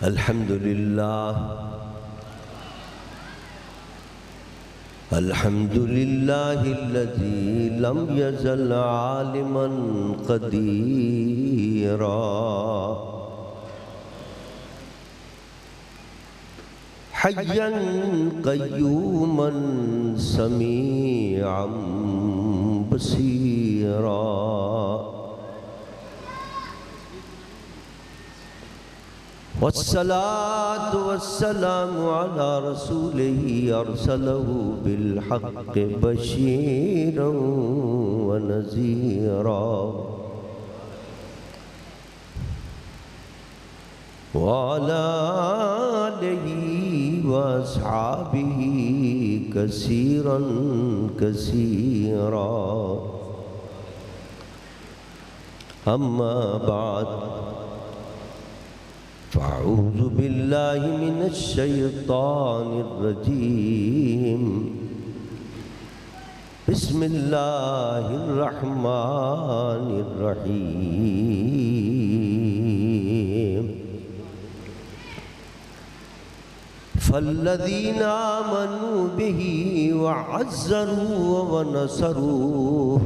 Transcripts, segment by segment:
الحمد لله الحمد لله الذي لم يزل عالما قديرا حيا قيوما سميعا بصيرا والصلاة والسلام على رسوله أرسله بالحق بشيرا ونذيرا وعلى آله وأصحابه كثيرا كثيرا أما بعد فأعوذ بالله من الشيطان الرجيم بسم الله الرحمن الرحيم فالذين آمنوا به وعزروه ونصروه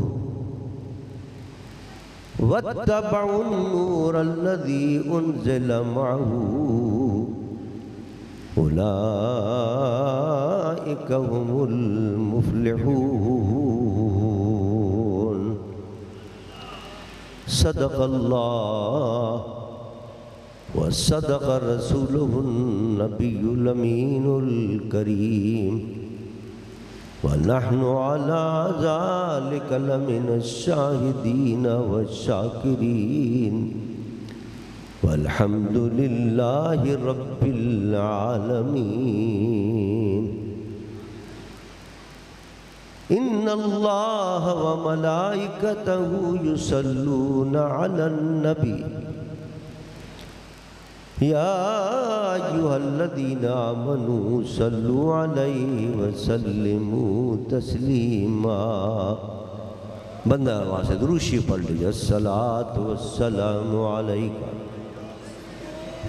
واتبعوا النور الذي أنزل معه أولئك هم المفلحون صدق الله وصدق رسوله النبي الأمين الكريم ونحن على ذلك لمن الشاهدين والشاكرين والحمد لله رب العالمين إن الله وملائكته يصلون على النبي يا أيها الذين آمنوا صلوا عليه وسلموا تسلیما بندہ آواز سے درود شریف پڑھ لیجیے الصلاۃ والسلام علیکہ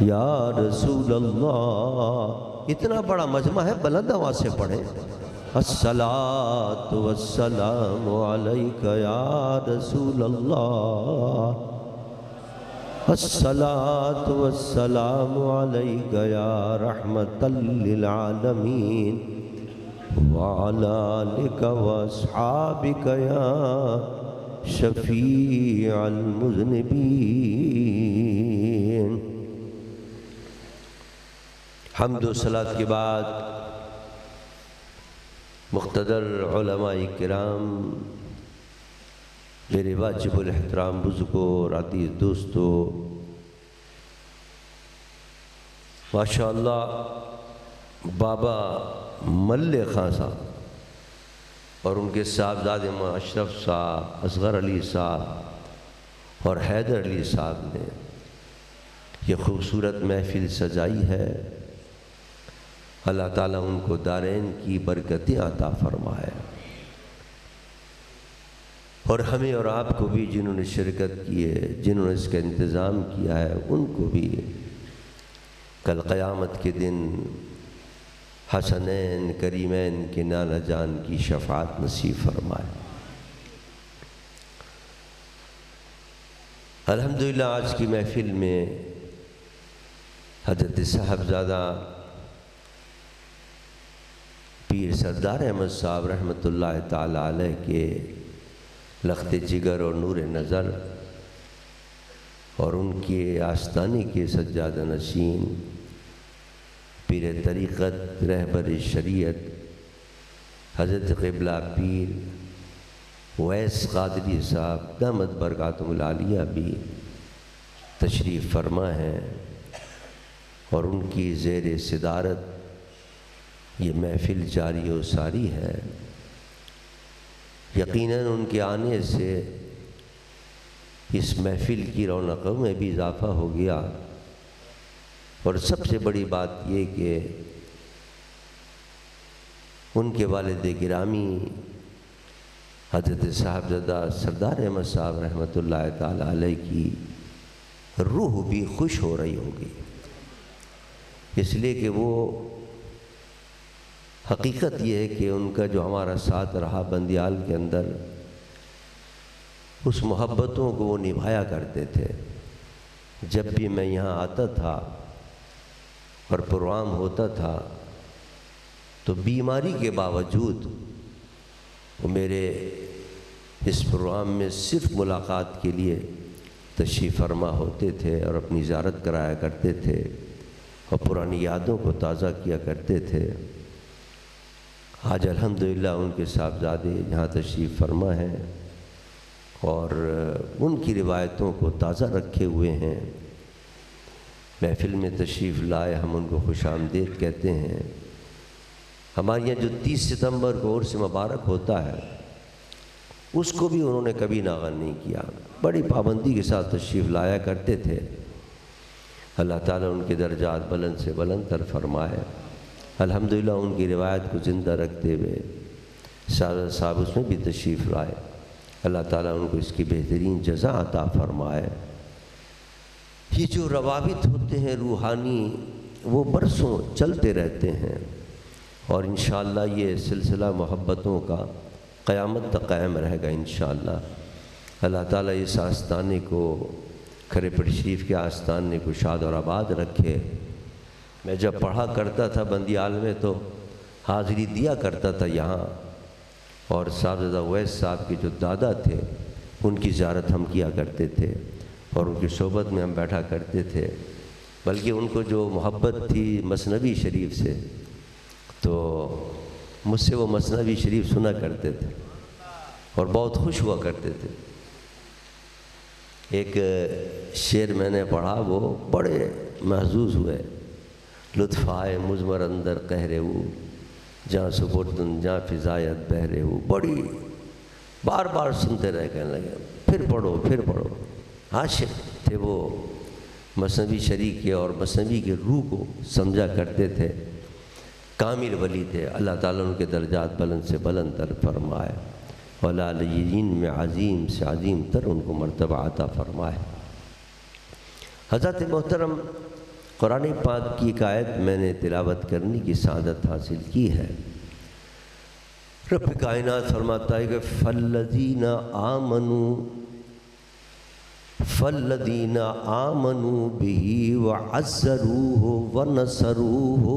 یا رسول اللہ. اتنا بڑا مجمع ہے، بلند آواز سے پڑھیں. الصلاۃ والسلام علیکہ یا رسول اللہ الصلاۃ والسلام علیکہ یا رحمۃ للعالمین وعلی آلک واصحابک یا شفیع المذنبین. حمد و صلاۃ کے بعد مقتدر علماء کرام، میرے واجب الاحترام بزرگوں اور عزیز دوستوں، ماشاءاللہ بابا ملے خان صاحب اور ان کے صاحبزادے اشرف صاحب، اصغر علی صاحب اور حیدر علی صاحب نے یہ خوبصورت محفل سجائی ہے. اللہ تعالیٰ ان کو دارین کی برکتیں عطا فرمائے، اور ہمیں اور آپ کو بھی جنہوں نے شرکت کی ہے، جنہوں نے اس کا انتظام کیا ہے، ان کو بھی کل قیامت کے دن حسنین کریمین کے نانا جان کی شفاعت نصیب فرمائے. الحمدللہ آج کی محفل میں حضرت صاحبزادہ پیر سردار احمد صاحب رحمۃ اللہ تعالی علیہ کے لخت جگر اور نور نظر اور ان کے آستانے کے سجادہ نشین پیر طریقت رہبر شریعت حضرت قبلہ پیر ویس قادری صاحب دامت برکاتہم العالیہ بھی تشریف فرما ہیں، اور ان کی زیر صدارت یہ محفل جاری و ساری ہے. یقیناً ان کے آنے سے اس محفل کی رونقوں میں بھی اضافہ ہو گیا، اور سب سے بڑی بات یہ کہ ان کے والد گرامی حضرت صاحبزادہ سردار احمد صاحب رحمۃ اللہ تعالی علیہ کی روح بھی خوش ہو رہی ہوگی. اس لیے کہ وہ حقیقت یہ ہے کہ ان کا جو ہمارا ساتھ رہا بندیال کے اندر، اس محبتوں کو وہ نبھایا کرتے تھے۔ جب بھی میں یہاں آتا تھا اور پروگرام ہوتا تھا تو بیماری کے باوجود وہ میرے اس پروگرام میں صرف ملاقات کے لیے تشریف فرما ہوتے تھے اور اپنی زیارت کرایا کرتے تھے اور پرانی یادوں کو تازہ کیا کرتے تھے۔ آج الحمدللہ ان کے صاحبزادے یہاں تشریف فرما ہیں اور ان کی روایتوں کو تازہ رکھے ہوئے ہیں، محفل میں تشریف لائے، ہم ان کو خوش آمدید کہتے ہیں۔ ہمارے یہاں جو 30 ستمبر کو عرس مبارک ہوتا ہے اس کو بھی انہوں نے کبھی ناغن نہیں کیا، بڑی پابندی کے ساتھ تشریف لایا کرتے تھے۔ اللہ تعالیٰ ان کے درجات بلند سے بلند تر فرمائے۔ الحمدللہ ان کی روایت کو زندہ رکھتے ہوئے صاحب اس میں بھی تشریف لائے، اللہ تعالیٰ ان کو اس کی بہترین جزا عطا فرمائے۔ یہ جو روابط ہوتے ہیں روحانی وہ برسوں چلتے رہتے ہیں اور انشاءاللہ یہ سلسلہ محبتوں کا قیامت تک قائم رہے گا انشاءاللہ۔ اللہ تعالیٰ اس آستانے کو، کھرے پڑی شریف کے آستانے کو شاد اور آباد رکھے۔ میں جب پڑھا کرتا تھا بندیال میں تو حاضری دیا کرتا تھا یہاں، اور صاحبزادہ اویس صاحب کے جو دادا تھے ان کی زیارت ہم کیا کرتے تھے اور ان کی صحبت میں ہم بیٹھا کرتے تھے۔ بلکہ ان کو جو محبت تھی مثنوی شریف سے، تو مجھ سے وہ مثنوی شریف سنا کرتے تھے اور بہت خوش ہوا کرتے تھے۔ ایک شعر میں نے پڑھا، وہ بڑے محظوظ ہوئے، لطف آئے مضمر اندر قہرے ہو، جہاں سپردن جہاں فضایت بہرے ہو۔ بڑی بار بار سنتے رہ کہنے لگے پھر پڑھو پھر پڑھو۔ عاشق تھے وہ مثنوی شریف کے اور مثنوی کے روح کو سمجھا کرتے تھے، کامل ولی تھے۔ اللہ تعالیٰ ان کے درجات بلند سے بلند تر فرمائے، وَلَعَلِيِّن میں عظیم سے عظیم تر ان کو مرتبہ عطا فرمائے۔ حضرت محترم، قرآن پاک کی ایک آیت میں نے تلاوت کرنے کی سعادت حاصل کی ہے۔ رب کائنات فرماتا ہے کہ فَالَّذِينَ آمَنُوا بِهِ وَعَزَّرُوهُ وَنَصَرُوهُ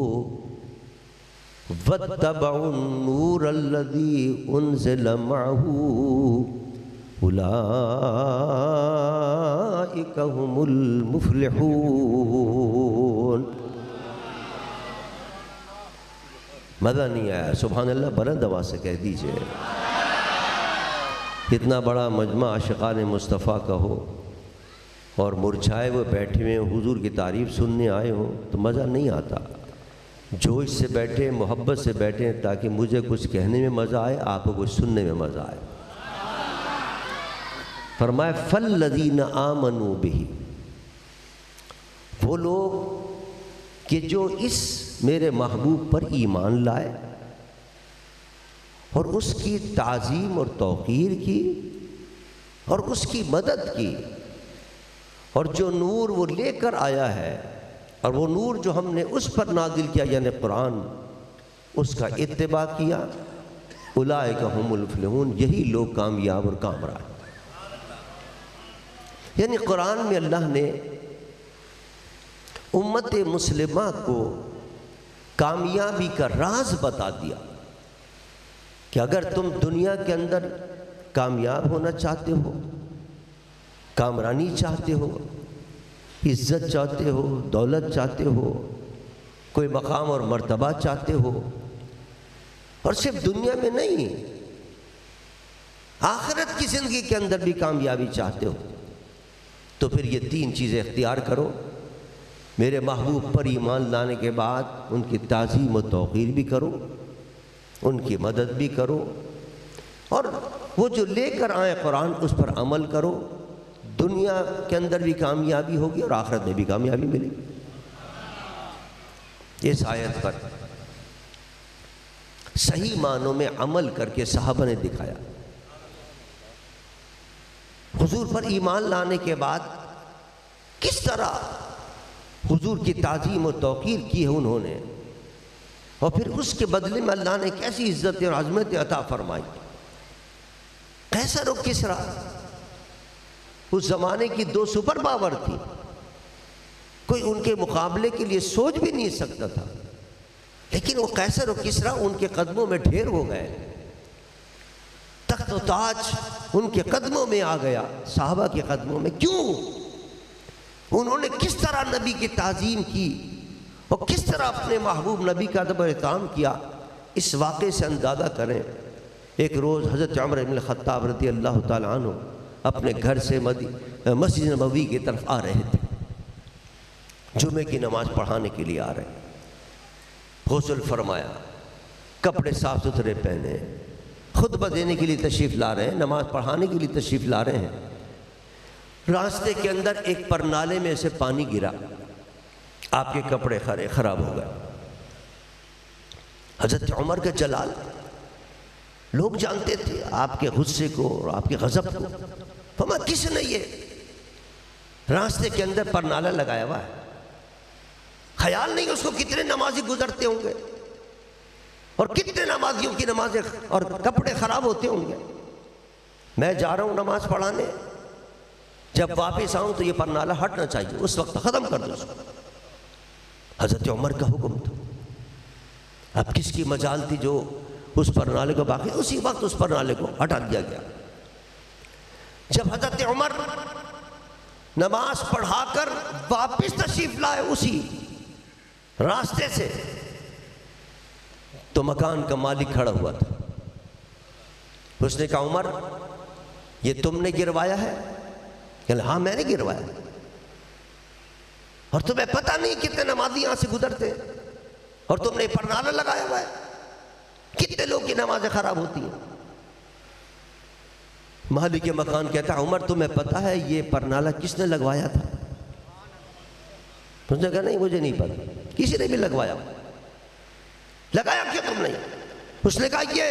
وَاتَّبَعُوا النُّورَ الَّذِي أُنزِلَ مَعَهُ أُولَئِكَ هُمُ الْمُفْلِحُونَ۔ مزہ نہیں آیا؟ سبحان اللہ بلند آواز سے کہہ دیجئے۔ اتنا بڑا مجمع عاشقان مصطفیٰ کا ہو اور مرجھائے وہ بیٹھے ہوئے حضور کی تعریف سننے آئے ہوں تو مزہ نہیں آتا۔ جوش سے بیٹھے، محبت سے بیٹھیں تاکہ مجھے کچھ کہنے میں مزہ آئے، آپ کو کچھ سننے میں مزہ آئے۔ فرمائے فَالَّذِينَ آمَنُوا بِهِ، وہ لوگ کہ جو اس میرے محبوب پر ایمان لائے اور اس کی تعظیم اور توقیر کی اور اس کی مدد کی، اور جو نور وہ لے کر آیا ہے اور وہ نور جو ہم نے اس پر نازل کیا یعنی قرآن، اس کا اتباع کیا، اولئک هم المفلحون، یہی لوگ کامیاب اور کامران۔ یعنی قرآن میں اللہ نے امت مسلمہ کو کامیابی کا راز بتا دیا کہ اگر تم دنیا کے اندر کامیاب ہونا چاہتے ہو، کامرانی چاہتے ہو، عزت چاہتے ہو، دولت چاہتے ہو، کوئی مقام اور مرتبہ چاہتے ہو، اور صرف دنیا میں نہیں آخرت کی زندگی کے اندر بھی کامیابی چاہتے ہو، تو پھر یہ 3 چیزیں اختیار کرو۔ میرے محبوب پر ایمان لانے کے بعد ان کی تعظیم و توقیر بھی کرو، ان کی مدد بھی کرو، اور وہ جو لے کر آئے قرآن اس پر عمل کرو۔ دنیا کے اندر بھی کامیابی ہوگی اور آخرت میں بھی کامیابی ملے گی۔ اس آیت پر صحیح معنوں میں عمل کر کے صحابہ نے دکھایا۔ حضور پر ایمان لانے کے بعد کس طرح حضور حضور کی تعظیم و توقیر کی ہے انہوں نے، اور پھر اس کے بدلے میں اللہ نے کیسی عزت اور عظمت عطا فرمائی۔ قیصر و کسریٰ اس زمانے کی دو سپر پاور تھی، کوئی ان کے مقابلے کے لیے سوچ بھی نہیں سکتا تھا، لیکن وہ قیصر و کسریٰ ان کے قدموں میں ڈھیر ہو گئے، تخت و تاج ان کے قدموں میں آ گیا، صحابہ کے قدموں میں۔ کیوں؟ انہوں نے کس طرح نبی کی تعظیم کی اور کس طرح اپنے محبوب نبی کا ادب و احترام کیا، اس واقعے سے اندازہ کریں۔ ایک روز حضرت عمر بن الخطاب رضی اللہ تعالیٰ عنہ اپنے گھر سے مسجد نبوی کی طرف آ رہے تھے، جمعے کی نماز پڑھانے کے لیے آ رہے ہیں، غسل فرمایا، کپڑے صاف ستھرے پہنے، خطبہ دینے کے لیے تشریف لا رہے ہیں، نماز پڑھانے کے لیے تشریف لا رہے ہیں۔ راستے کے اندر ایک پرنالے میں سے پانی گرا، آپ کے کپڑے خراب ہو گئے۔ حضرت عمر کا جلال، لوگ جانتے تھے آپ کے غصے کو اور آپ کے غضب کو، فرمایا کس نے یہ راستے کے اندر پرنالہ لگایا ہوا ہے؟ خیال نہیں اس کو کتنے نمازی گزرتے ہوں گے اور کتنے نمازیوں کی نمازیں اور کپڑے خراب ہوتے ہوں گے۔ میں جا رہا ہوں نماز پڑھانے، جب واپس آؤں تو یہ پرنالہ ہٹنا چاہیے، اس وقت ختم کر دو اس کو۔ حضرت عمر کا حکم تھا۔ اب کس کی مجال تھی جو اس پرنالے کو باقی، اسی وقت اس پرنالے کو ہٹا دیا گیا۔ جب حضرت عمر نماز پڑھا کر واپس تشریف لائے اسی راستے سے، تو مکان کا مالک کھڑا ہوا تھا۔ اس نے کہا عمر یہ تم نے گروایا ہے؟ کہ ہاں میں نے گروایا، اور تمہیں پتہ نہیں کتنے نمازی یہاں سے گزرتے ہیں اور تم نے پرنالہ لگایا ہوا ہے، کتنے لوگ کی نمازیں خراب ہوتی ہیں۔ مالک مکان کہتا ہے عمر تمہیں پتہ ہے یہ پرنالہ کس نے لگوایا تھا؟ اس نے کہا نہیں مجھے نہیں پتا، کسی نے بھی لگوایا کیوں تم نے؟ اس نے کہا یہ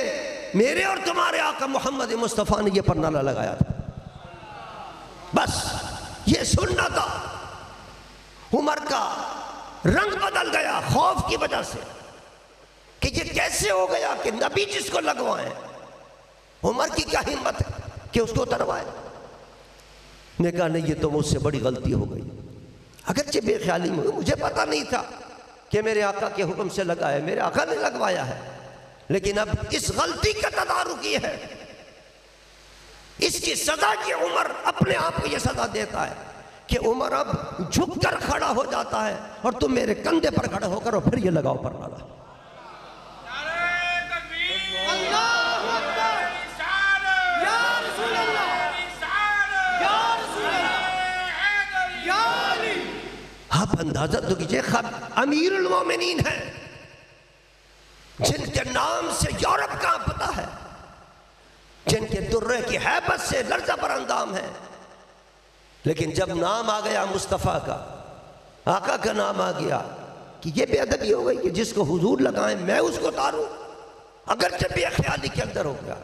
میرے اور تمہارے آقا محمد مصطفیٰ نے یہ پرنالہ لگایا تھا۔ بس یہ سننا تھا۔ عمر کا رنگ بدل گیا خوف کی وجہ سے کہ یہ کیسے ہو گیا کہ نبی جس کو لگوائیں، عمر کی کیا ہمت ہے کہ اس کو اتروائے۔ نے کہا نہیں یہ تو مجھ سے بڑی غلطی ہو گئی، اگرچہ بے خیالی میں مجھے پتا نہیں تھا کہ میرے آقا کے حکم سے لگایا، میرے آقا نے لگوایا ہے، لیکن اب اس غلطی کا تدارک یہ ہے، اس کی سزا کی عمر اپنے آپ کو یہ سزا دیتا ہے کہ عمر اب جھک کر کھڑا ہو جاتا ہے اور تم میرے کندھے پر کھڑے ہو کر اور پھر یہ لگاؤ پرنالہ۔ آپ اندازہ تو کیجئے امیر المومنین ہیں جن کے نام سے یورپ کا پتہ ہے، جن کے درے کی ہیبت سے لرزہ پر اندام ہے، لیکن جب نام آ گیا مصطفیٰ کا، آقا کا نام آ گیا کہ یہ بے ادبی ہو گئی کہ جس کو حضور لگائیں میں اس کو اتاروں، اگرچہ بے خیالی کے اندر ہو گیا،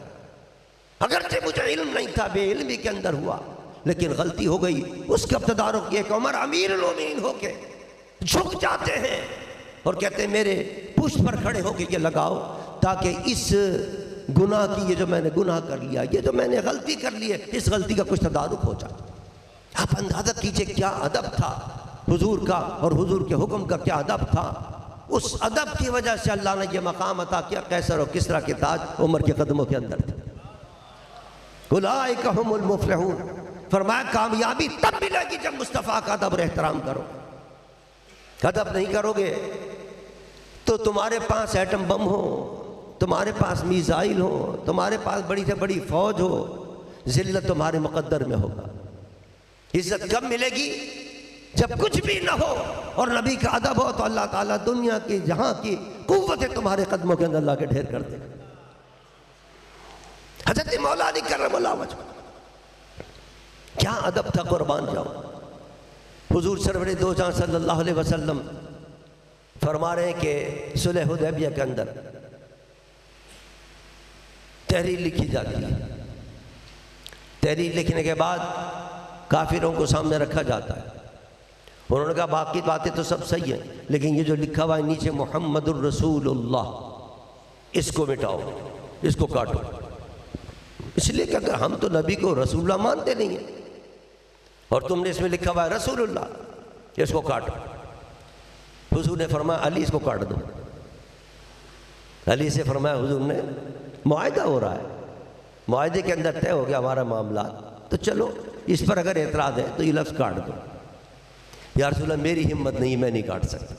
اگرچہ مجھے علم نہیں تھا، بے علمی کے اندر ہوا، لیکن غلطی ہو گئی۔ اس کا تدارک یہ کہ عمر امیر المومنین ہو کے جھک جاتے ہیں اور کہتے ہیں میرے پشت پر کھڑے ہو کے یہ لگاؤ تاکہ اس گناہ کی، یہ جو میں نے گناہ کر لیا، یہ جو میں نے غلطی کر لی ہے، اس غلطی کا کچھ تدارک ہو جائے۔ آپ اندازہ کیجئے کیا ادب تھا حضور کا اور حضور کے حکم کا کیا ادب تھا۔ اس ادب کی وجہ سے اللہ نے یہ مقام عطا کیا، قیصر و کسریٰ کے تاج عمر کے قدموں کے اندر تھے۔ اولئک ھم المفلحون، فرمایا کامیابی تب ملے گی جب مصطفیٰ کا ادب اور احترام کرو۔ ادب نہیں کرو گے تو تمہارے پاس ایٹم بم ہو، تمہارے پاس میزائل ہو، تمہارے پاس بڑی سے بڑی فوج ہو، ذلت تمہارے مقدر میں ہوگا۔ عزت کب ملے گی؟ جب کچھ بھی نہ ہو اور نبی کا ادب ہو، تو اللہ تعالیٰ دنیا کی جہاں کی قوتیں تمہارے قدموں کے اندر لا کے ڈھیر کر دے گا۔ حضرت مولا علی کرم اللہ وجہہ کیا ادب تھا، قربان جاؤ۔ حضور سرور دو جہاں صلی اللہ علیہ وسلم فرما رہے ہیں کہ صلح حدیبیہ کے اندر تحریر لکھی جاتی ہے، تحریر لکھنے کے بعد کافروں کو سامنے رکھا جاتا ہے، انہوں نے کہا باقی باتیں تو سب صحیح ہیں، لیکن یہ جو لکھا ہوا ہے نیچے محمد الرسول اللہ، اس کو مٹاؤ، اس کو کاٹو۔ اس لیے کہ اگر ہم تو نبی کو رسول اللہ مانتے نہیں ہیں، اور تم نے اس میں لکھا ہوا ہے رسول اللہ، اس کو کاٹو۔ حضور نے فرمایا علی اس کو کاٹ دو۔ علی سے فرمایا حضور نے معاہدہ ہو رہا ہے، معاہدے کے اندر طے ہو گیا ہمارا معاملات، تو چلو اس پر اگر اعتراض ہے تو یہ لفظ کاٹ دو۔ یا رسول اللہ میری ہمت نہیں، میں نہیں کاٹ سکتا،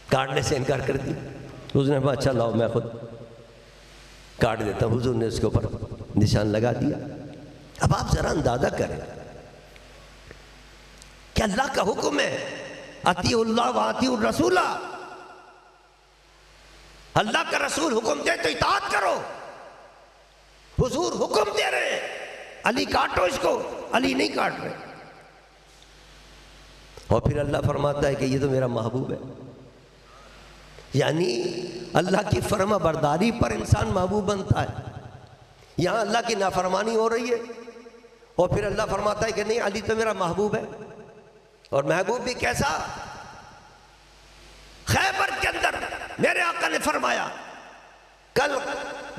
کاٹنے سے انکار کر دیا۔ حضور نے فرمایا اچھا لاؤ میں خود کاٹ دیتا ہوں۔ حضور نے اس کے اوپر نشان لگا دیا۔ اب آپ ذرا اندازہ کریں کہ اللہ کا حکم ہے اطیعوا اللہ واطیعوا الرسول، اللہ کا رسول حکم دے تو اطاعت کرو۔ حضور حکم دے رہے ہیں علی کاٹو اس کو، علی نہیں کاٹ رہے، اور پھر اللہ فرماتا ہے کہ یہ تو میرا محبوب ہے۔ یعنی اللہ کی فرما برداری پر انسان محبوب بنتا ہے۔ یہاں اللہ کی نافرمانی ہو رہی ہے اور پھر اللہ فرماتا ہے کہ نہیں علی تو میرا محبوب ہے، اور محبوب بھی کیسا؟ خیبر کے اندر میرے آقا نے فرمایا کل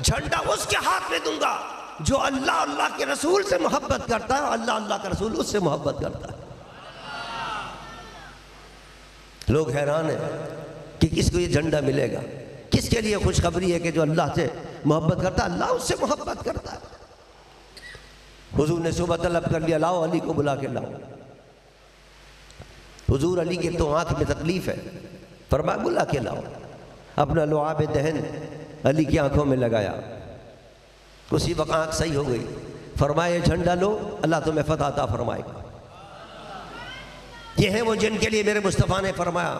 جھنڈا اس کے ہاتھ میں دوں گا جو اللہ اللہ کے رسول سے محبت کرتا ہے، اللہ اللہ کا رسول اس سے محبت کرتا ہے۔ لوگ حیران ہیں کہ کس کو یہ جھنڈا ملے گا، کس کے لیے خوشخبری ہے کہ جو اللہ سے محبت کرتا ہے اللہ اس سے محبت کرتا ہے۔ حضور نے صبح طلب کر لیا لاؤ علی کو بلا کے لاؤ۔ حضور علی کے تو آنکھ میں تکلیف ہے، فرمایا بلا کے لاؤ۔ اپنا لعاب دہن علی کی آنکھوں میں لگایا، اسی وقت آنکھ صحیح ہو گئی۔ فرمایا یہ جھنڈا لو، اللہ تمہیں فتح عطا فرمائے گا۔ یہ ہیں وہ جن کے لیے میرے مصطفیٰ نے فرمایا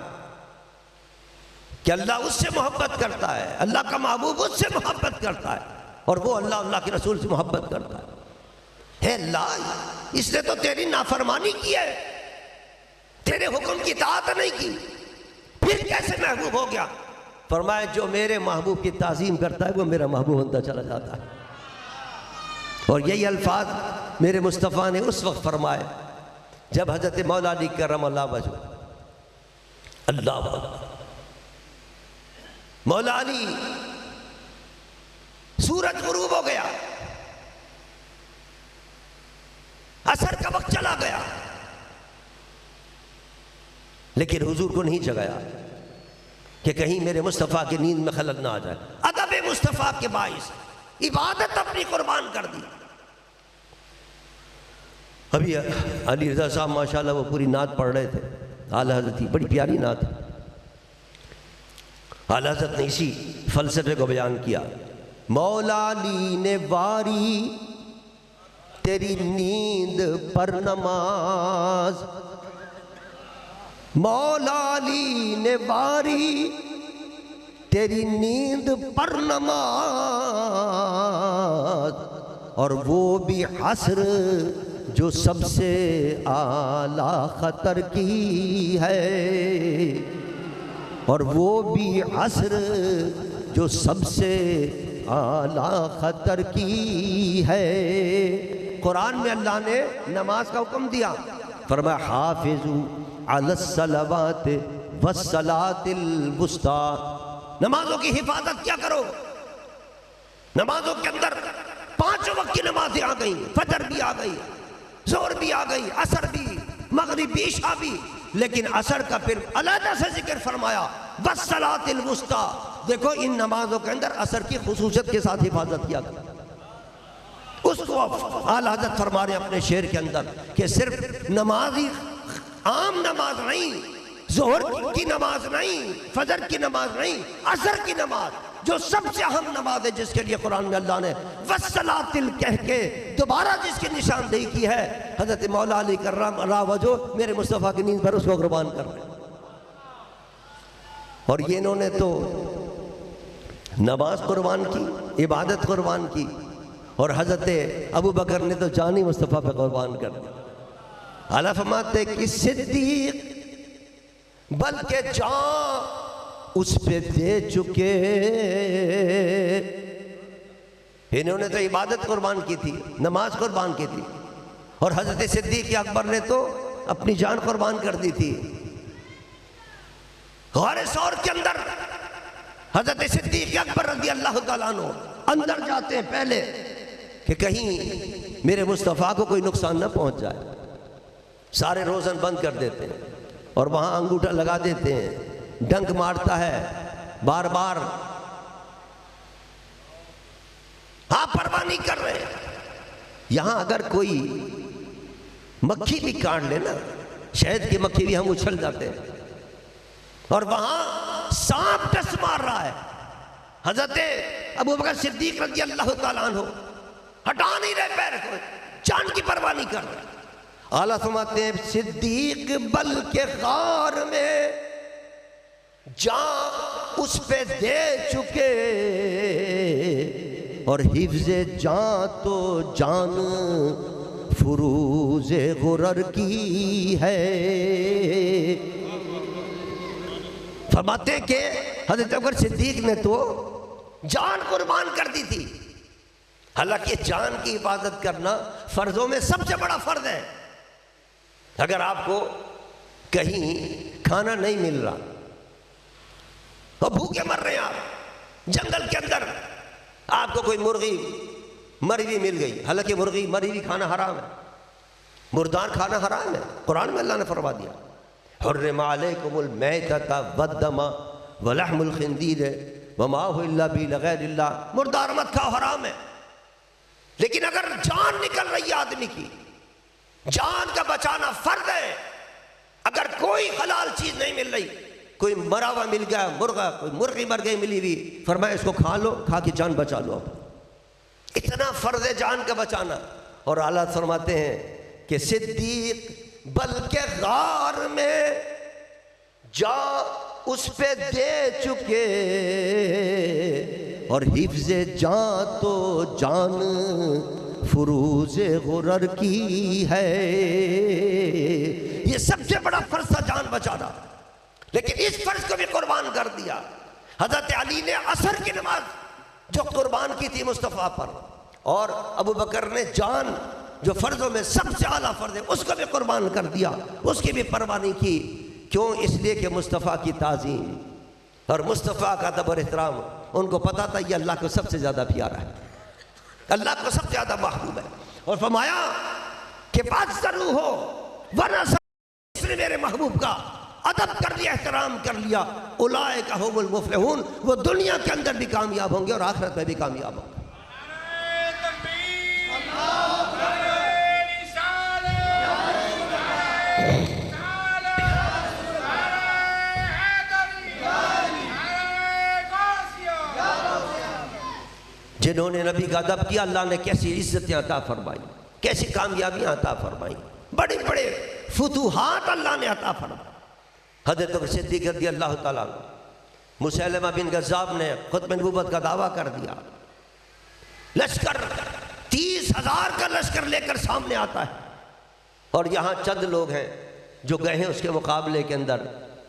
کہ اللہ اس سے محبت کرتا ہے، اللہ کا محبوب اس سے محبت کرتا ہے، اور وہ اللہ اللہ کے رسول سے محبت کرتا ہے۔ اللہ اس نے تو تیری نافرمانی کی ہے، تیرے حکم کی اطاعت نہیں کی، پھر کیسے محبوب ہو گیا؟ فرمایا جو میرے محبوب کی تعظیم کرتا ہے وہ میرا محبوب ہوتا چلا جاتا ہے۔ اور یہی الفاظ میرے مصطفیٰ نے اس وقت فرمائے جب حضرت مولا علی کرم اللہ وجہ اللہ مولا علی سورج غروب ہو گیا، عصر کا وقت چلا گیا، لیکن حضور کو نہیں جگایا کہ کہیں میرے مصطفیٰ کی نیند میں خلل نہ آ جائے۔ ادب مصطفیٰ کے باعث عبادت اپنی قربان کر دی۔ ابھی علی رضا صاحب ماشاءاللہ وہ پوری نعت پڑھ رہے تھے، اعلیٰ حضرت تھی، بڑی پیاری نعت ہے۔ اعلیٰ حضرت نے اسی فلسفے کو بیان کیا، مولا علی نے واری تیری نیند پر نماز، مولا علی نے واری تیری نیند پر نماز، اور وہ بھی عصر جو سب سے اعلیٰ خطر کی ہے، اور وہ بھی عصر جو سب سے اعلیٰ خطر کی ہے۔ قرآن میں اللہ نے نماز کا حکم دیا، فرمایا حافظوا علی الصلوات والصلاۃ الوسطی، نمازوں کی حفاظت کیا کرو۔ نمازوں کے اندر 5 وقت کی نمازیں آ گئیں، فجر بھی آ گئی، ظہر بھی آ گئی، عصر بھی، مغرب بھی، عشاء بھی، لیکن عصر کا پھر علیحدہ سے ذکر فرمایا والصلاۃ الوسطی۔ دیکھو ان نمازوں کے اندر عصر کی خصوصیت کے ساتھ حفاظت کیا گیا۔ اس کو اعلیٰ حضرت فرما رہے ہیں اپنے شعر کے اندر کہ صرف نماز ہی عام نماز نہیں، ظہر کی نماز نہیں، فجر کی نماز نہیں، عصر کی نماز جو سب سے اہم نماز ہے، جس کے لیے قرآن میں اللہ نے والصلاۃ کہہ کے دوبارہ جس کی نشاندہی کی ہے، حضرت مولا علی کرم اللہ وجہ میرے مصطفیٰ کی نیند پر اس کو قربان کر رہے ہیں۔ اور یہ انہوں نے تو نماز قربان کی، عبادت قربان کی، اور حضرت ابو بکر نے تو جان ہی مصطفیٰ پہ قربان کر دی۔ اعلیٰ فرماتے کہ صدیق بلکہ جان اس پہ دے چکے، انہوں نے تو عبادت قربان کی تھی، نماز قربان کی تھی، اور حضرت صدیق اکبر نے تو اپنی جان قربان کر دی تھی۔ غار ثور کے اندر حضرت صدیق اکبر رضی اللہ تعالیٰ عنہ اندر جاتے ہیں پہلے کہ کہیں میرے مصطفیٰ کو کوئی نقصان نہ پہنچ جائے، سارے روزن بند کر دیتے ہیں اور وہاں انگوٹھا لگا دیتے ہیں، ڈنک مارتا ہے بار بار، آپ پرواہ نہیں کر رہے ہیں۔ یہاں اگر کوئی مکھی بھی کاٹ لے نا، شہد کی مکھی بھی ہم اچھل جاتے ہیں، اور وہاں سانپ ڈس مار رہا ہے، حضرت ابوبکر صدیق رضی اللہ تعالیٰ عنہ ہٹا نہیں رہے پیر کو، جان کی پرواہ نہیں کر رہے۔ اعلیٰ فرماتے ہیں صدیق بلکہ غار میں جان اس پہ دے چکے، اور حفظ جان تو جان فروز غرر کی ہے۔ فرماتے ہیں کہ حضرت ابوبکر صدیق نے تو جان قربان کر دی تھی، حالانکہ جان کی حفاظت کرنا فرضوں میں سب سے بڑا فرض ہے۔ اگر آپ کو کہیں کھانا نہیں مل رہا اور بھوکے مر رہے ہیں، آپ جنگل کے اندر، آپ کو کوئی مرغی مری ہوئی مل گئی، حالانکہ مرغی مری ہوئی کھانا حرام ہے، مردار کھانا حرام ہے، قرآن میں اللہ نے فرما دیا حرم علیکم المیتۃ والدم ولحم الخنزیر وما اہل به لغیر اللہ، مردار مت کھاؤ، حرام ہے۔ لیکن اگر جان نکل رہی ہے آدمی کی، جان کا بچانا فرض ہے۔ اگر کوئی حلال چیز نہیں مل رہی، کوئی مرا ہوا مل گیا مرغا، کوئی مرغی مر گئی ملی ہوئی، فرمایا اس کو کھا لو، کھا کے جان بچا لو۔ اتنا فرض ہے جان کا بچانا۔ اور اعلیٰ فرماتے ہیں کہ صدیق بلکہ غار میں جان اس پہ دے چکے، اور حفظ جان تو جان فروز غرر کی ہے۔ یہ سب سے بڑا فرض تھا جان بچانا، لیکن اس فرض کو بھی قربان کر دیا۔ حضرت علی نے عصر کی نماز جو قربان کی تھی مصطفیٰ پر، اور ابو بکر نے جان جو فرضوں میں سب سے اعلیٰ فرض ہے اس کو بھی قربان کر دیا، اس کی بھی پرواہ نہیں کی۔ کیوں؟ اس لیے کہ مصطفیٰ کی تعظیم اور مصطفیٰ کا ادب اور احترام، ان کو پتا تھا یہ اللہ کو سب سے زیادہ پیارا ہے، اللہ کو سب سے زیادہ محبوب ہے۔ اور فرمایا کہ بات ضرور ہو ورنہ اس نے میرے محبوب کا ادب کر لیا، احترام کر لیا، اولئک هم المفلحون، وہ دنیا کے اندر بھی کامیاب ہوں گے اور آخرت میں بھی کامیاب ہوں گے۔ جنہوں نے نبی کا ادب کیا، اللہ نے کیسی عزتیں عطا فرمائی، کیسی کامیابیاں عطا فرمائی، بڑے بڑے فتوحات اللہ نے عطا فرمائی۔ حضرت صدیق رضی اللہ تعالیٰ عنہ، مسیلمہ بن کذاب نے ختم نبوت کا دعویٰ کر دیا، لشکر 30,000 کا لشکر لے کر سامنے آتا ہے، اور یہاں چند لوگ ہیں جو گئے ہیں اس کے مقابلے کے اندر،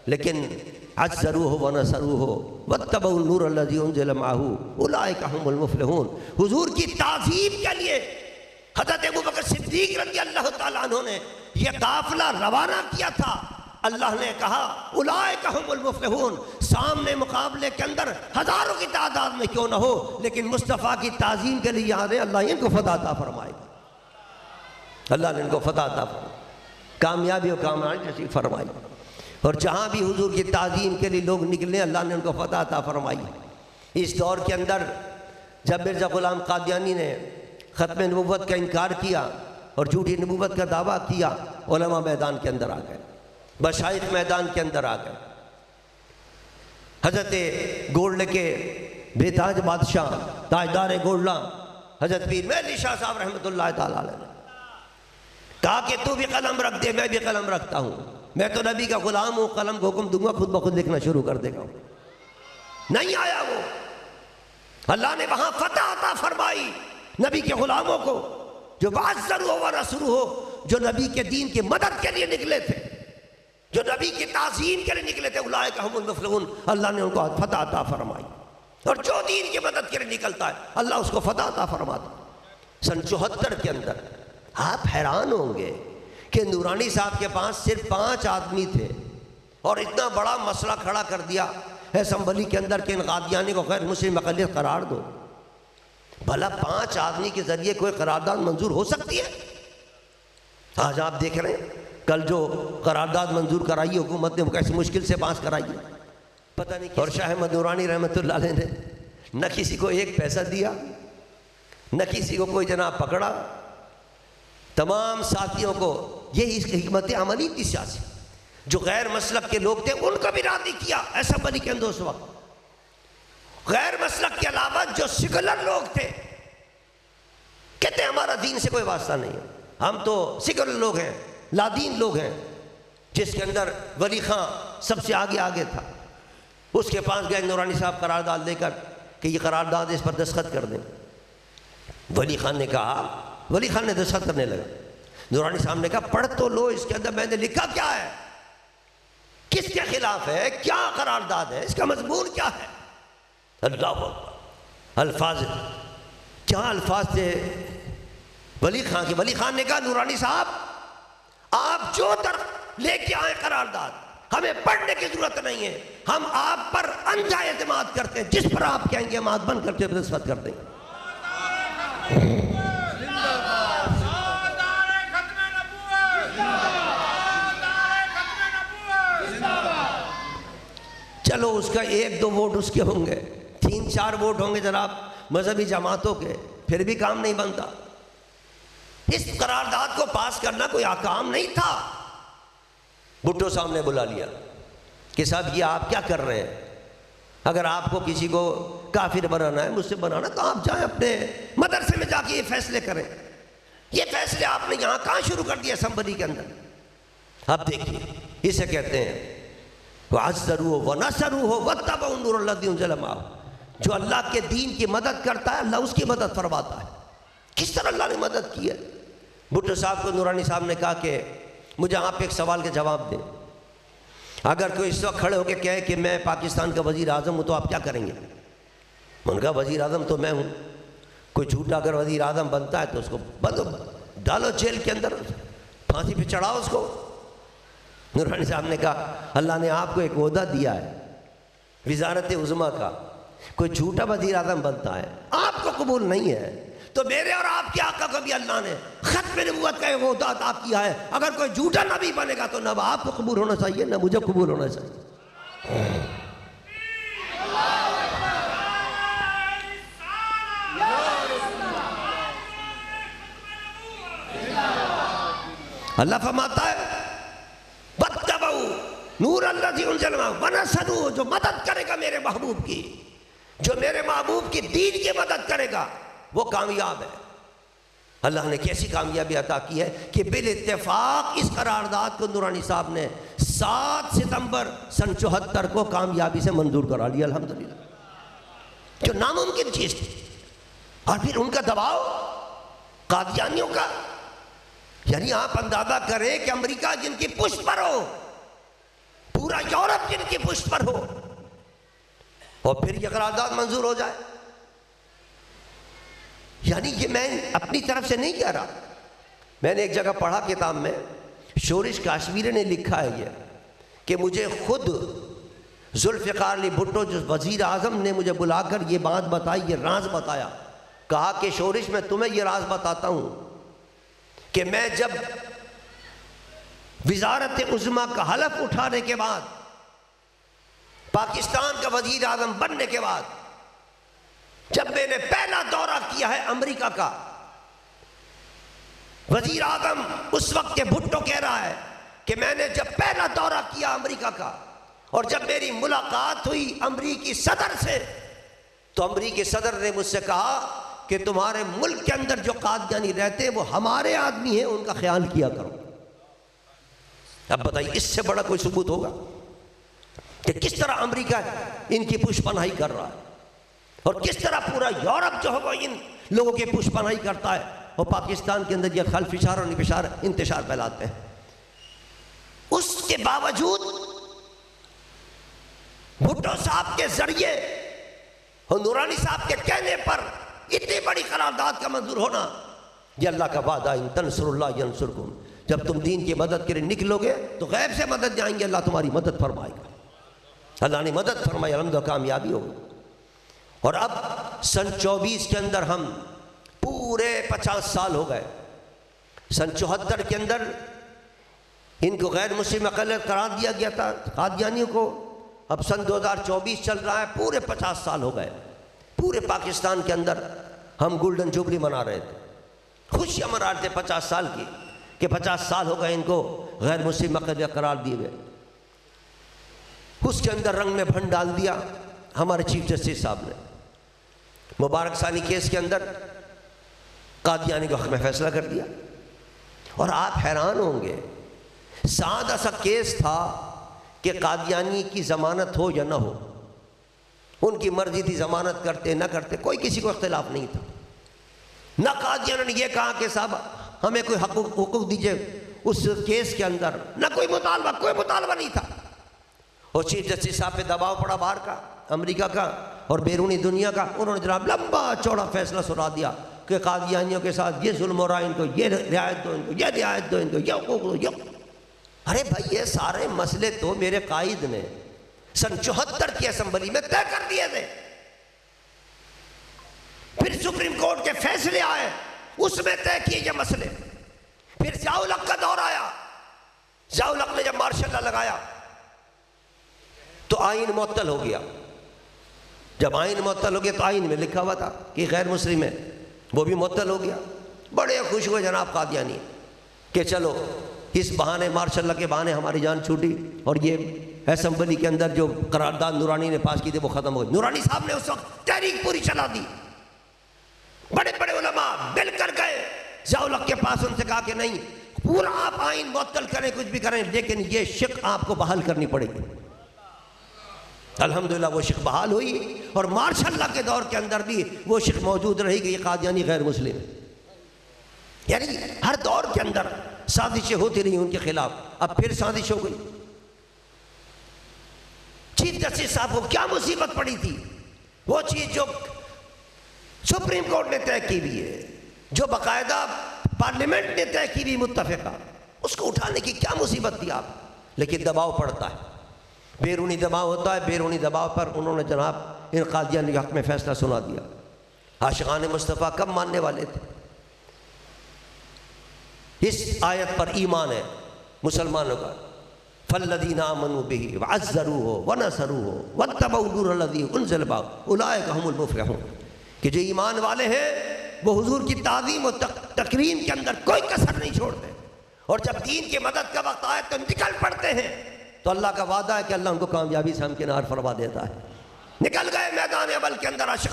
لیکن عزروہ ونصروہ واتبعوا النور الذی انزل معہ اولئک هم المفلحون۔ حضور کی تعظیم کے لیے حضرت ابوبکر صدیق رضی اللہ تعالیٰ عنہ نے یہ قافلہ روانہ کیا تھا۔ اللہ نے کہا اولئک هم المفلحون، سامنے مقابلے کے اندر ہزاروں کی تعداد میں کیوں نہ ہو، لیکن مصطفیٰ کی تعظیم کے لیے یہاں اللہ ان کو فتح عطا فرمائے گا، اللہ نے ان کو فتح عطا فرمائے، کامیابی و کامیابی نصیب فرمائی۔ اور جہاں بھی حضور کی تعظیم کے لیے لوگ نکلے، اللہ نے ان کو فتح عطا فرمائی۔ اس دور کے اندر جب مرزا غلام قادیانی نے ختم نبوت کا انکار کیا اور جھوٹی نبوت کا دعویٰ کیا، علماء میدان کے اندر آ گئے، مشائخ میدان کے اندر آ گئے۔ حضرت گولڈ کے بے تاج بادشاہ، تاجدار گولڈا، حضرت پیر مہدی شاہ صاحب رحمۃ اللہ تعالیٰ علیہ نے کہا کہ تو بھی قلم رکھ دے، میں بھی قلم رکھتا ہوں، میں تو نبی کا غلام ہوں، قلم کو حکم دوں گا خود بخود لکھنا شروع کر دے گا۔ نہیں آیا وہ، اللہ نے وہاں فتح عطا فرمائی نبی کے غلاموں کو، جو بعثروا ورسولہ، جو نبی کے دین کی مدد کے لیے نکلے تھے، جو نبی کی تعظیم کے لیے نکلے تھے، اولئک هم المفلحون، اللہ نے ان کو فتح عطا فرمائی۔ اور جو دین کی مدد کے لیے نکلتا ہے اللہ اس کو فتح عطا فرماتا۔ سن 74 کے اندر آپ حیران ہوں گے کہ نورانی صاحب کے پاس صرف 5 آدمی تھے اور اتنا بڑا مسئلہ کھڑا کر دیا اسمبلی کے اندر کہ ان قادیانی کو غیر مسلم اقلیت قرار دو. بھلا 5 آدمی کے ذریعے کوئی قرارداد منظور ہو سکتی ہے؟ آج آپ دیکھ رہے ہیں کل جو قرارداد منظور کرائی حکومت نے وہ کیسے مشکل سے پاس کرائی ہے پتہ نہیں. اور شاہ احمد نورانی رحمۃ اللہ علیہ نے نہ کسی کو 1 پیسہ دیا، نہ کسی کو کوئی جناب پکڑا. تمام ساتھیوں کو یہی اس کی حکمت عملی تھی سیاسی. جو غیر مسلک کے لوگ تھے ان کو بھی راضی کیا اسمبلی کے اندر اس وقت. غیر مسلک کے علاوہ جو سیکولر لوگ تھے کہتے ہیں ہمارا دین سے کوئی واسطہ نہیں ہے، ہم تو سیکولر لوگ ہیں، لادین لوگ ہیں. جس کے اندر ولی خان سب سے آگے تھا، اس کے پاس گئے نورانی صاحب قرارداد لے کر کہ یہ قرارداد اس پر دستخط کر دیں. ولی خان نے دستخط کرنے لگا. نورانی صاحب نے کہا پڑھ تو لو، اس کے اندر میں نے لکھا کیا ہے، کس کے خلاف ہے، کیا قرارداد ہے، اس کا مضمون کیا ہے. اللہ اکبر، الفاظ کیا الفاظ تھے ولی خان کے. ولی خان نے کہا نورانی صاحب آپ جو طرف لے کے آئے قرارداد ہمیں پڑھنے کی ضرورت نہیں ہے، ہم آپ پر انجا اعتماد کرتے ہیں، جس پر آپ کہیں گے ہم آنکھ بند کر کے دستخط کر دیں گے. چلو اس کا 1-2 ووٹ اس کے ہوں گے، 3-4 ووٹ ہوں گے جناب مذہبی جماعتوں کے، پھر بھی کام نہیں بنتا. اس قرارداد کو پاس کرنا کوئی کام نہیں تھا. بھٹو صاحب نے بلا لیا کہ صاحب یہ آپ کیا کر رہے ہیں، اگر آپ کو کسی کو کافر بنانا ہے، مجھ سے بنانا، تو آپ جائیں اپنے مدرسے میں جا کے یہ فیصلے کریں. یہ فیصلے آپ نے یہاں کہاں شروع کر دیا اسمبلی کے اندر. اب دیکھیے اسے کہتے ہیں وَعَزَّرُوهُ وَنَصَرُوهُ وَاتَّبَعُوا النُّورَ الَّذِي أُنزِلَ مَعَهُ. جو اللہ کے دین کی مدد کرتا ہے اللہ اس کی مدد فرماتا ہے. کس طرح اللہ نے مدد کی ہے. بھٹو صاحب کو نورانی صاحب نے کہا کہ مجھے آپ ایک سوال کے جواب دیں. اگر کوئی اس وقت کھڑے ہو کے کہے کہ میں پاکستان کا وزیر اعظم ہوں تو آپ کیا کریں گے. ان کا وزیر اعظم تو میں ہوں. کوئی جھوٹا اگر وزیر اعظم بنتا ہے تو اس کو ڈالو جیل کے اندر، پھانسی پہ چڑھاؤ اس کو. نورانی صاحب نے کہا اللہ نے آپ کو ایک عہدہ دیا ہے وزارت عظمیٰ کا، کوئی جھوٹا وزیر اعظم بنتا ہے آپ کو قبول نہیں ہے، تو میرے اور آپ کے آقا کو بھی اللہ نے ختم نبوت کا ایک عہدہ عطا کیا ہے. اگر کوئی جھوٹا نبی بنے گا تو نہ آپ کو قبول ہونا چاہیے نہ مجھے قبول ہونا چاہیے. اللہ فرماتا ہے نور الذی انزل ونصروا، جو مدد کرے گا میرے محبوب کی، جو میرے محبوب کی دین کی مدد کرے گا وہ کامیاب ہے. اللہ نے کیسی کامیابی عطا کی ہے کہ بالاتفاق اس قرارداد کو نورانی صاحب نے 7 ستمبر سن 74 کو کامیابی سے منظور کرا لیا الحمدللہ، جو ناممکن چیز تھی. اور پھر ان کا دباؤ قادیانیوں کا، یعنی آپ اندازہ کریں کہ امریکہ جن کی پشت پر ہو، پورا یورپ جن کی پشت پر ہو، اور پھر یہ قرارداد منظور ہو جائے. یعنی یہ میں اپنی طرف سے نہیں کہہ رہا. میں نے ایک جگہ پڑھا کتاب میں، شورش کاشمیری نے لکھا ہے یہ کہ مجھے خود ذوالفقار علی بھٹو جو وزیر اعظم نے مجھے بلا کر یہ بات بتائی، یہ راز بتایا، کہا کہ شورش میں تمہیں یہ راز بتاتا ہوں کہ میں جب وزارت عظمیٰ کا حلف اٹھانے کے بعد، پاکستان کا وزیر اعظم بننے کے بعد، جب میں نے پہلا دورہ کیا ہے امریکہ کا، وزیر اعظم اس وقت کے بھٹو کہہ رہا ہے کہ میں نے جب پہلا دورہ کیا امریکہ کا اور جب میری ملاقات ہوئی امریکی صدر سے، تو امریکی صدر نے مجھ سے کہا کہ تمہارے ملک کے اندر جو قادیانی رہتے ہیں وہ ہمارے آدمی ہیں، ان کا خیال کیا کرو. اب بتائیے اس سے بڑا کوئی ثبوت ہوگا کہ کس طرح امریکہ ان کی پشت پناہی کر رہا ہے اور کس طرح پورا یورپ جو ہے وہ ان لوگوں کی پشت پناہی کرتا ہے اور پاکستان کے اندر یہ خلفشار اور انتشار پھیلاتے ہیں. اس کے باوجود بھٹو صاحب کے ذریعے اور نورانی صاحب کے کہنے پر اتنی بڑی قرارداد کا منظور ہونا، یہ اللہ کا وعدہ ان تنصر اللہ ینصرکم. جب تم دین کی مدد کے لیے نکلو گے تو غیب سے مدد جائیں گے، اللہ تمہاری مدد فرمائے گا۔ اللہ نے مدد فرمائی، الحمدللہ کامیابی ہوگی۔ اور اب سن 24 کے اندر ہم پورے 50 سال ہو گئے۔ سن 74 کے اندر ان کو غیر مسلم اقلیت قرار دیا گیا تھا قادیانیوں کو، اب سن 2024 چل رہا ہے، پورے 50 سال ہو گئے۔ پورے پاکستان کے اندر ہم گولڈن جوبلی منا رہے تھے، خوشیاں منا رہے تھے 50 سال کی، کہ 50 سال ہو گئے ان کو غیر مسلم اقلیت قرار دیے گئے۔ اس کے اندر رنگ میں بھن ڈال دیا ہمارے چیف جسٹس صاحب نے۔ مبارک ثانی کیس کے اندر قادیانی کے حق میں فیصلہ کر دیا، اور آپ حیران ہوں گے، سادہ سا کیس تھا کہ قادیانی کی ضمانت ہو یا نہ ہو، ان کی مرضی تھی، ضمانت کرتے نہ کرتے، کوئی کسی کو اختلاف نہیں تھا۔ نہ قادیانیوں نے یہ کہا کہ صاحب ہمیں کوئی حقوق دیجئے اس کیس کے اندر، نہ کوئی مطالبہ نہیں تھا۔ اور چیف جسٹس صاحب پہ دباؤ پڑا باہر کا، امریکہ کا اور بیرونی دنیا کا، انہوں نے جناب لمبا چوڑا فیصلہ سنا دیا کہ قادیانیوں کے ساتھ یہ ظلم ہو رہا ہے، ان کو یہ رعایت دو، ان کو یہ رعایت دو، ان کو یہ حقوق دو، یہ۔ ارے بھائی یہ سارے مسئلے تو میرے قائد نے سن 74 کی اسمبلی میں طے کر دیے تھے۔ پھر سپریم کورٹ کے فیصلے آئے، اس میں طے کیے یہ مسئلے۔ پھر ضیاء الحق کا دور آیا، ضیاء الحق نے جب مارشل لا لگایا تو آئین معطل ہو گیا۔ جب آئین معطل ہو گیا تو آئین میں لکھا ہوا تھا کہ غیر مسلم ہے، وہ بھی معطل ہو گیا۔ بڑے خوش ہوئے جناب قادیانی کہ چلو اس بہانے مارشل لا کے بہانے ہماری جان چھوٹی، اور یہ اسمبلی کے اندر جو قرارداد نورانی نے پاس کی تھی وہ ختم ہو گئی۔ نورانی صاحب نے اس وقت تحریک پوری چلا دی، بڑے بڑے علماء مل کر گئے ضیاء الحق کے پاس، ان سے کہا کہ نہیں، پورا آپ آئین معطل کریں، کچھ بھی کریں، لیکن یہ شق آپ کو بحال کرنی پڑے گی۔ الحمدللہ وہ شق بحال ہوئی، اور مارشل لا کے دور کے اندر بھی وہ شق موجود رہی کہ یہ قادیانی غیر مسلم ہے۔ یعنی ہر دور کے اندر سازشیں ہوتی رہی ان کے خلاف، اب پھر سازش ہو گئی۔ چیف جسٹس صاحب کو کیا مصیبت پڑی تھی، وہ چیز جو سپریم کورٹ نے طے کی ہوئی ہے، جو باقاعدہ پارلیمنٹ نے طے کی ہوئی متفقہ، اس کو اٹھانے کی کیا مصیبت تھی آپ؟ لیکن دباؤ پڑتا ہے، بیرونی دباؤ ہوتا ہے، بیرونی دباؤ پر انہوں نے جناب ان قادیانی کے حق میں فیصلہ سنا دیا۔ عاشقان مصطفیٰ کب ماننے والے تھے؟ اس آیت پر ایمان ہے مسلمانوں کا، فالذین آمنوا بہ وعزروہ ونصروہ واتبعوا النور الذی انزل معہ اولئک ھم المفلحون، کہ جو ایمان والے ہیں وہ حضور کی تعظیم و تکریم کے اندر کوئی کسر نہیں چھوڑتے، اور جب دین کی مدد کا وقت آئے تو نکل پڑتے ہیں، تو اللہ کا وعدہ ہے کہ اللہ ان کو کامیابی سے ہمکنار فرما دیتا ہے۔ نکل گئے میدان عمل کے اندر عاشق